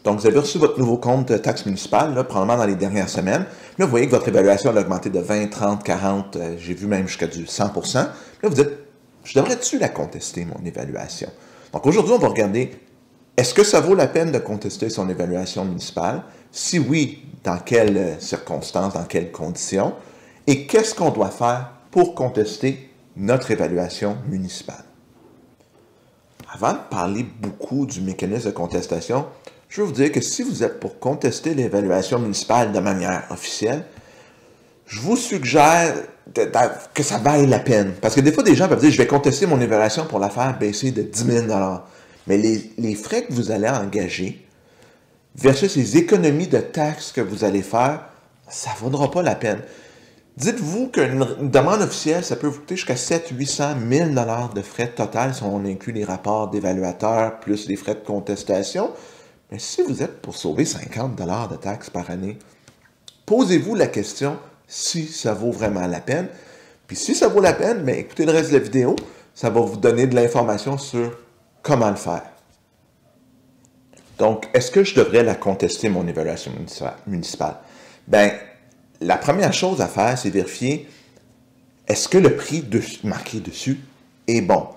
Donc, vous avez reçu votre nouveau compte de taxe municipale, là, probablement dans les dernières semaines. Là, vous voyez que votre évaluation a augmenté de 20, 30, 40, j'ai vu même jusqu'à du 100%. Là, vous dites, je devrais-tu la contester, mon évaluation? Donc, aujourd'hui, on va regarder, est-ce que ça vaut la peine de contester son évaluation municipale? Si oui, dans quelles circonstances, dans quelles conditions? Et qu'est-ce qu'on doit faire pour contester notre évaluation municipale? Avant de parler beaucoup du mécanisme de contestation, je veux vous dire que si vous êtes pour contester l'évaluation municipale de manière officielle, je vous suggère que ça vaille la peine. Parce que des fois, des gens peuvent dire, je vais contester mon évaluation pour la faire baisser de 10 000 $. Mais les frais que vous allez engager versus les économies de taxes que vous allez faire, ça ne vaudra pas la peine. Dites-vous qu'une demande officielle, ça peut vous coûter jusqu'à 700 000 $, 800 000 de frais total si on inclut les rapports d'évaluateurs plus les frais de contestation. Mais si vous êtes pour sauver 50 $ de taxes par année, posez-vous la question si ça vaut vraiment la peine. Puis si ça vaut la peine, bien, écoutez le reste de la vidéo, ça va vous donner de l'information sur comment le faire. Donc, est-ce que je devrais la contester, mon évaluation municipale? Bien, la première chose à faire, c'est vérifier est-ce que le prix marqué dessus est bon.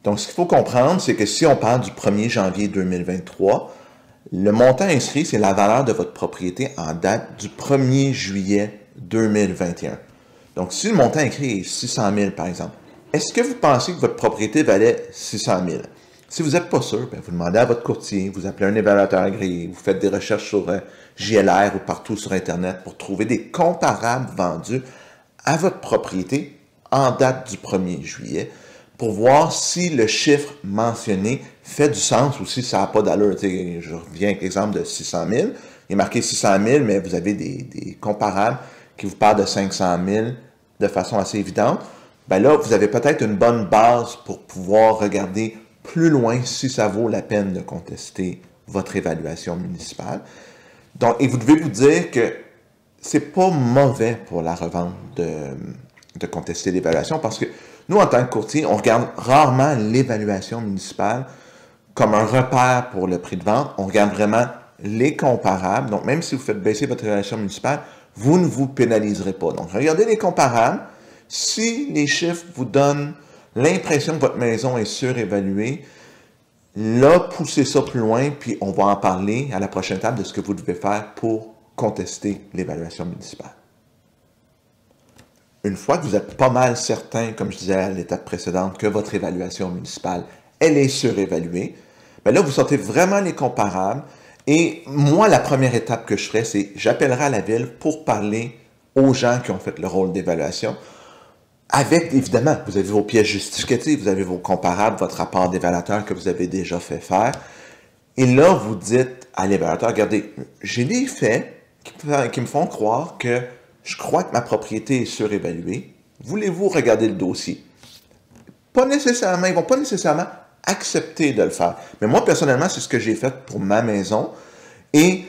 Donc, ce qu'il faut comprendre, c'est que si on parle du 1er janvier 2023, le montant inscrit, c'est la valeur de votre propriété en date du 1er juillet 2021. Donc, si le montant inscrit est 600 000, par exemple, est-ce que vous pensez que votre propriété valait 600 000? Si vous n'êtes pas sûr, bien, vous demandez à votre courtier, vous appelez un évaluateur agréé, vous faites des recherches sur JLR ou partout sur Internet pour trouver des comparables vendus à votre propriété en date du 1er juillet pour voir si le chiffre mentionné fait du sens ou si ça n'a pas d'allure. Je reviens avec l'exemple de 600 000. Il est marqué 600 000, mais vous avez des comparables qui vous parlent de 500 000 de façon assez évidente. Bien là, vous avez peut-être une bonne base pour pouvoir regarder plus loin si ça vaut la peine de contester votre évaluation municipale. Donc, et vous devez vous dire que c'est pas mauvais pour la revente de contester l'évaluation parce que nous, en tant que courtier, on regarde rarement l'évaluation municipale comme un repère pour le prix de vente. On regarde vraiment les comparables. Donc, même si vous faites baisser votre évaluation municipale, vous ne vous pénaliserez pas. Donc, regardez les comparables. Si les chiffres vous donnent l'impression que votre maison est surévaluée, là, poussez ça plus loin, puis on va en parler à la prochaine étape de ce que vous devez faire pour contester l'évaluation municipale. Une fois que vous êtes pas mal certain, comme je disais à l'étape précédente, que votre évaluation municipale, elle est surévaluée, bien là, vous sortez vraiment les comparables. Et moi, la première étape que je ferai, c'est j'appellerai à la ville pour parler aux gens qui ont fait le rôle d'évaluation. Avec, évidemment, vous avez vos pièces justificatives, vous avez vos comparables, votre rapport d'évaluateur que vous avez déjà fait faire. Et là, vous dites à l'évaluateur, regardez, j'ai des faits qui me font croire que je crois que ma propriété est surévaluée. Voulez-vous regarder le dossier? Pas nécessairement, ils ne vont pas nécessairement accepter de le faire. Mais moi, personnellement, c'est ce que j'ai fait pour ma maison. Et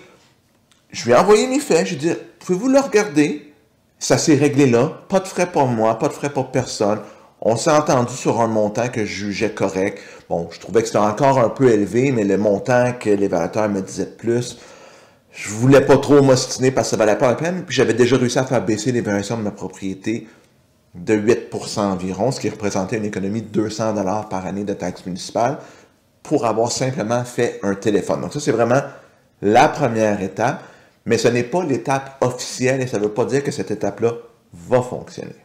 je lui ai envoyé mes faits. Je lui ai dit, pouvez-vous le regarder? Ça s'est réglé là. Pas de frais pour moi, pas de frais pour personne. On s'est entendu sur un montant que je jugeais correct. Bon, je trouvais que c'était encore un peu élevé, mais le montant que l'évaluateur me disait de plus, je voulais pas trop m'ostiner parce que ça valait pas la peine. Puis j'avais déjà réussi à faire baisser l'évaluation de ma propriété de 8% environ, ce qui représentait une économie de 200 $ par année de taxes municipales pour avoir simplement fait un téléphone. Donc ça, c'est vraiment la première étape, mais ce n'est pas l'étape officielle et ça ne veut pas dire que cette étape-là va fonctionner.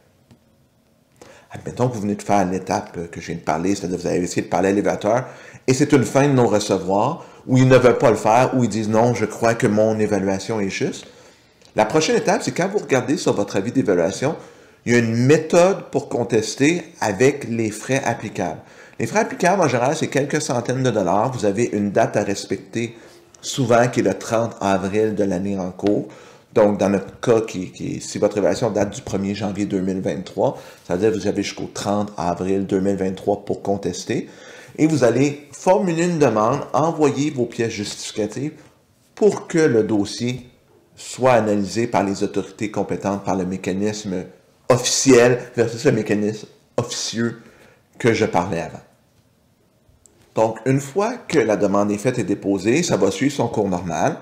Admettons que vous venez de faire l'étape que je viens de parler, c'est-à-dire que vous avez essayé de parler à l'évaluateur et c'est une fin de non-recevoir où ils ne veulent pas le faire, où ils disent non, je crois que mon évaluation est juste. La prochaine étape, c'est quand vous regardez sur votre avis d'évaluation, il y a une méthode pour contester avec les frais applicables. Les frais applicables, en général, c'est quelques centaines de dollars. Vous avez une date à respecter, souvent qui est le 30 avril de l'année en cours. Donc, dans notre cas, si votre évaluation date du 1er janvier 2023, ça veut dire que vous avez jusqu'au 30 avril 2023 pour contester. Et vous allez formuler une demande, envoyer vos pièces justificatives pour que le dossier soit analysé par les autorités compétentes, par le mécanisme officiel versus le mécanisme officieux que je parlais avant. Donc, une fois que la demande est faite et déposée, ça va suivre son cours normal.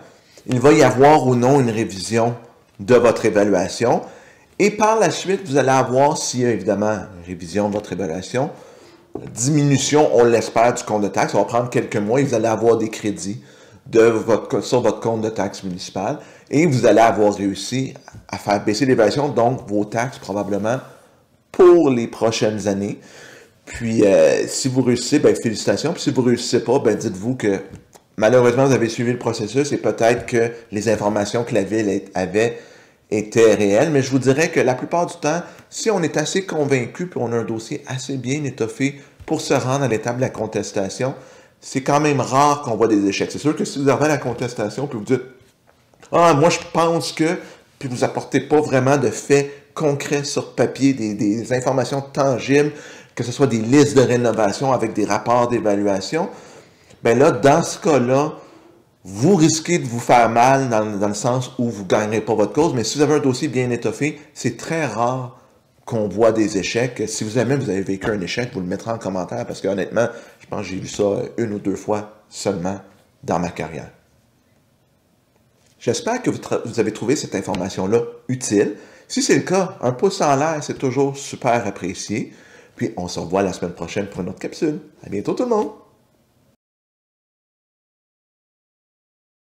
Il va y avoir ou non une révision de votre évaluation. Et par la suite, vous allez avoir, s'il y a évidemment une révision de votre évaluation, diminution, on l'espère, du compte de taxes. Ça va prendre quelques mois et vous allez avoir des crédits sur votre compte de taxes municipales et vous allez avoir réussi à faire baisser l'évaluation, donc vos taxes probablement pour les prochaines années. Puis, si vous réussissez, ben, félicitations. Puis, si vous ne réussissez pas, ben, dites-vous que malheureusement, vous avez suivi le processus et peut-être que les informations que la Ville avait étaient réelles. Mais je vous dirais que la plupart du temps, si on est assez convaincu puis on a un dossier assez bien étoffé pour se rendre à l'étape de la contestation, c'est quand même rare qu'on voit des échecs. C'est sûr que si vous arrivez à la contestation puis vous dites « Ah, moi je pense que… » puis vous apportez pas vraiment de faits concrets sur papier, des informations tangibles, que ce soit des listes de rénovation avec des rapports d'évaluation, ben là, dans ce cas-là, vous risquez de vous faire mal dans le sens où vous ne gagnerez pas votre cause, mais si vous avez un dossier bien étoffé, c'est très rare qu'on voit des échecs. Si vous avez vécu un échec, vous le mettrez en commentaire parce que honnêtement, je pense que j'ai vu ça une ou deux fois seulement dans ma carrière. J'espère que vous avez trouvé cette information-là utile. Si c'est le cas, un pouce en l'air, c'est toujours super apprécié. Puis on se revoit la semaine prochaine pour une autre capsule. À bientôt tout le monde!